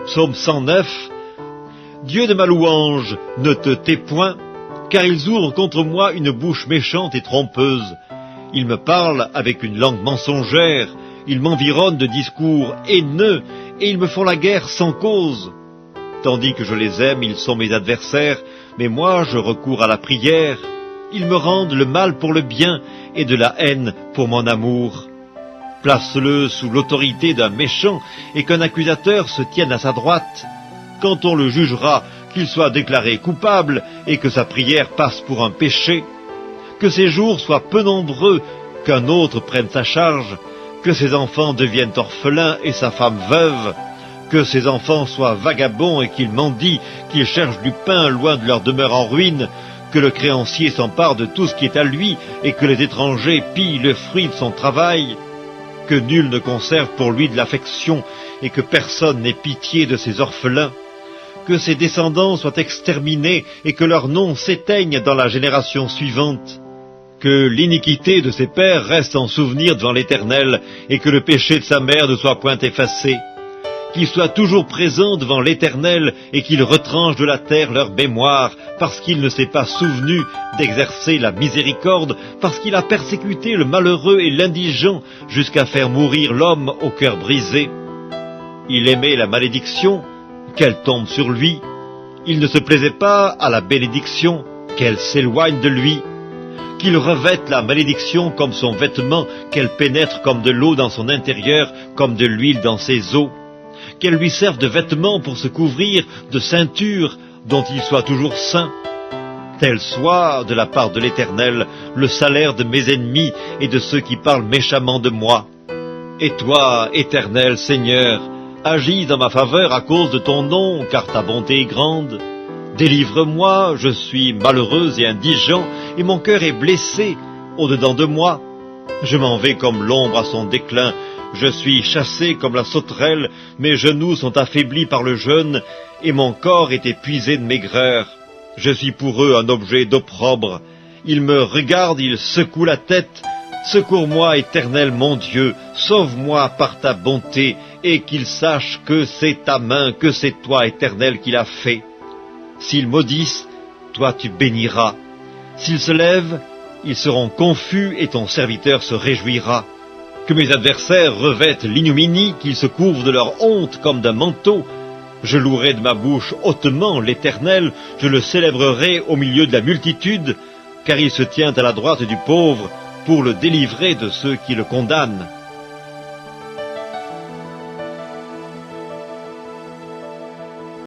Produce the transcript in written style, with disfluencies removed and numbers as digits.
Psaume 109. Dieu de ma louange, ne te tais point, car ils ouvrent contre moi une bouche méchante et trompeuse. Ils me parlent avec une langue mensongère, ils m'environnent de discours haineux, et ils me font la guerre sans cause. Tandis que je les aime, ils sont mes adversaires, mais moi je recours à la prière. Ils me rendent le mal pour le bien, et de la haine pour mon amour. Place-le sous l'autorité d'un méchant, et qu'un accusateur se tienne à sa droite. Quand on le jugera, qu'il soit déclaré coupable, et que sa prière passe pour un péché. Que ses jours soient peu nombreux, qu'un autre prenne sa charge, que ses enfants deviennent orphelins et sa femme veuve, que ses enfants soient vagabonds et qu'ils mendient, qu'ils cherchent du pain loin de leur demeure en ruine, que le créancier s'empare de tout ce qui est à lui, et que les étrangers pillent le fruit de son travail, que nul ne conserve pour lui de l'affection, et que personne n'ait pitié de ses orphelins, que ses descendants soient exterminés, et que leurs noms s'éteignent dans la génération suivante, que l'iniquité de ses pères reste en souvenir devant l'Éternel, et que le péché de sa mère ne soit point effacé, qu'il soit toujours présent devant l'Éternel, et qu'il retranche de la terre leur mémoire, parce qu'il ne s'est pas souvenu d'exercer la miséricorde, parce qu'il a persécuté le malheureux et l'indigent, jusqu'à faire mourir l'homme au cœur brisé. Il aimait la malédiction, qu'elle tombe sur lui. Il ne se plaisait pas à la bénédiction, qu'elle s'éloigne de lui. Qu'il revête la malédiction comme son vêtement, qu'elle pénètre comme de l'eau dans son intérieur, comme de l'huile dans ses os. Qu'elle lui serve de vêtement pour se couvrir, de ceinture, dont il soit toujours saint. Tel soit, de la part de l'Éternel, le salaire de mes ennemis et de ceux qui parlent méchamment de moi. Et toi, Éternel Seigneur, agis en ma faveur à cause de ton nom, car ta bonté est grande. Délivre-moi, je suis malheureux et indigent, et mon cœur est blessé au-dedans de moi. Je m'en vais comme l'ombre à son déclin, je suis chassé comme la sauterelle, mes genoux sont affaiblis par le jeûne, et mon corps est épuisé de maigreur. Je suis pour eux un objet d'opprobre. Ils me regardent, ils secouent la tête. Secours-moi, Éternel mon Dieu, sauve-moi par ta bonté, et qu'ils sachent que c'est ta main, que c'est toi, Éternel, qui l'as fait. S'ils maudissent, toi tu béniras. S'ils se lèvent, ils seront confus, et ton serviteur se réjouira. Que mes adversaires revêtent l'ignominie, qu'ils se couvrent de leur honte comme d'un manteau. Je louerai de ma bouche hautement l'Éternel, je le célébrerai au milieu de la multitude, car il se tient à la droite du pauvre, pour le délivrer de ceux qui le condamnent.